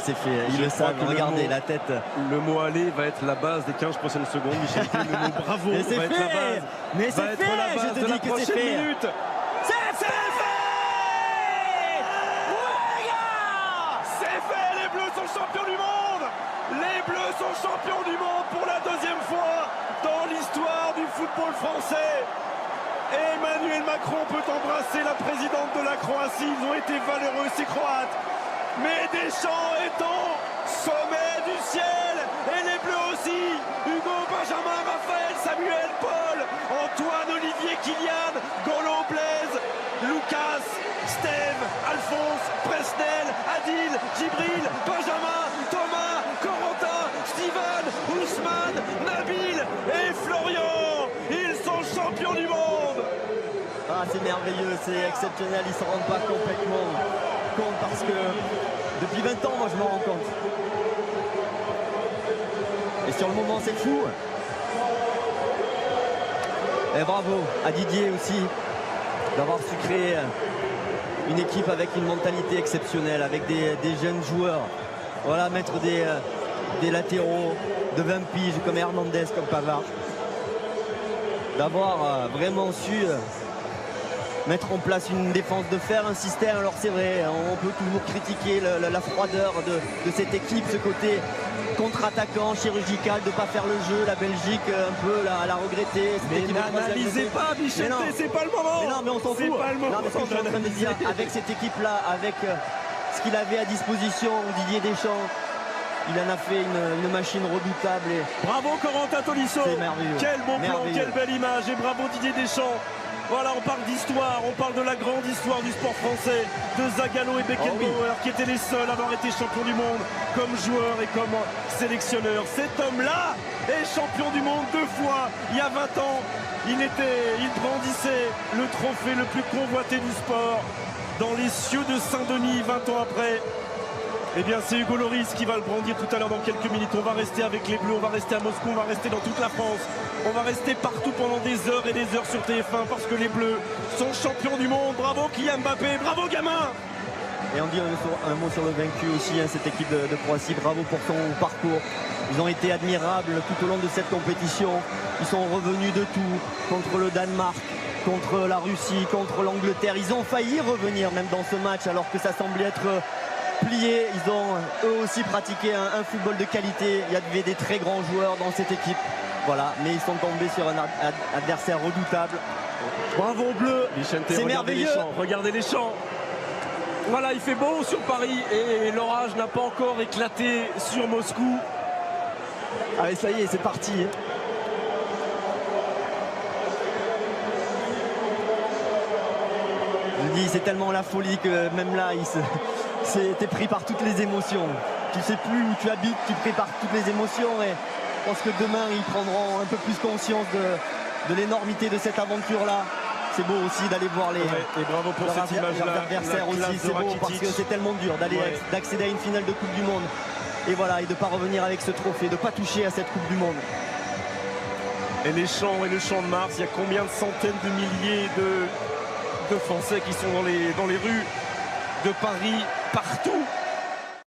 C'est fait, ils le savent, regardez la tête. Le mot aller va être la base des 15 prochaines secondes, Michel. Le mot bravo va être la base. Mais c'est fait, je te dis que c'est fait. C'est fait. Ouais, gars, c'est fait, les Bleus sont champions du monde. Les Bleus sont champions du monde pour la deuxième fois dans l'histoire du football français. Emmanuel Macron peut embrasser la présidente de la Croatie. Ils ont été valeureux, ces Croates. Mais Deschamps est au sommet du ciel. Et les Bleus aussi. Hugo, Benjamin, Raphaël, Samuel, Paul, Antoine, Olivier, Kylian, Golo, Blaise, Lucas, Steve, Alphonse, Presnel, Adil, Djibril, Benjamin, Thomas, Corentin, Steven, Ousmane, Nabil et Florian. Ils sont champions du monde. Ah, c'est merveilleux, c'est exceptionnel. Ils ne se rendent pas complètement compte parce que depuis 20 ans, moi je m'en rends compte. Et sur le moment, c'est fou. Et bravo à Didier aussi d'avoir su créer une équipe avec une mentalité exceptionnelle, avec des jeunes joueurs. Voilà, mettre des latéraux de 20 piges comme Hernandez, comme Pavard. D'avoir vraiment su mettre en place une défense de fer, un système. Alors c'est vrai, on peut toujours critiquer la froideur de cette équipe, ce côté contre-attaquant, chirurgical, de ne pas faire le jeu. La Belgique un peu la regretter. Mais n'analysez pas, Michel, c'est pas le moment. Mais non, mais on s'en fout. Non, mais ce que je suis en train de dire, avec cette équipe-là, avec ce qu'il avait à disposition, Didier Deschamps, il en a fait une machine redoutable. Et bravo Corentin Tolisso. C'est merveilleux. Quel bon plan, quelle belle image. Et bravo Didier Deschamps. Voilà, on parle d'histoire, on parle de la grande histoire du sport français, de Zagallo et Beckenbauer, qui étaient les seuls à avoir été champions du monde comme joueurs et comme sélectionneurs. Cet homme-là est champion du monde 2 fois. Il y a 20 ans, il brandissait le trophée le plus convoité du sport dans les cieux de Saint-Denis 20 ans après. Eh bien, c'est Hugo Lloris qui va le brandir tout à l'heure dans quelques minutes. On va rester avec les Bleus, on va rester à Moscou, on va rester dans toute la France. On va rester partout pendant des heures et des heures sur TF1 parce que les Bleus sont champions du monde. Bravo Kylian Mbappé, bravo gamin. Et on dit un mot sur le vaincu aussi, hein, cette équipe de Croatie. Bravo pour son parcours. Ils ont été admirables tout au long de cette compétition. Ils sont revenus de tout contre le Danemark, contre la Russie, contre l'Angleterre. Ils ont failli revenir même dans ce match alors que ça semblait être plié. Ils ont eux aussi pratiqué un football de qualité. Il y avait des très grands joueurs dans cette équipe. Voilà, mais ils sont tombés sur un adversaire redoutable. Bravo bleu. C'est merveilleux. Regardez les champs. Voilà, il fait beau sur Paris et l'orage n'a pas encore éclaté sur Moscou. Allez, ça y est, c'est parti. Je dis, c'est tellement la folie que même là, t'es pris par toutes les émotions. Tu sais plus où tu habites, tu es pris par toutes les émotions. Et je pense que demain, ils prendront un peu plus conscience de l'énormité de cette aventure-là. C'est beau aussi d'aller voir et bravo pour cette image-là. Adversaires aussi, c'est beau parce que c'est tellement dur d'accéder à une finale de Coupe du Monde. Et voilà, et de ne pas revenir avec ce trophée, de ne pas toucher à cette Coupe du Monde. Et les champs et le champ de Mars, il y a combien de centaines de milliers de Français qui sont dans les rues de Paris, partout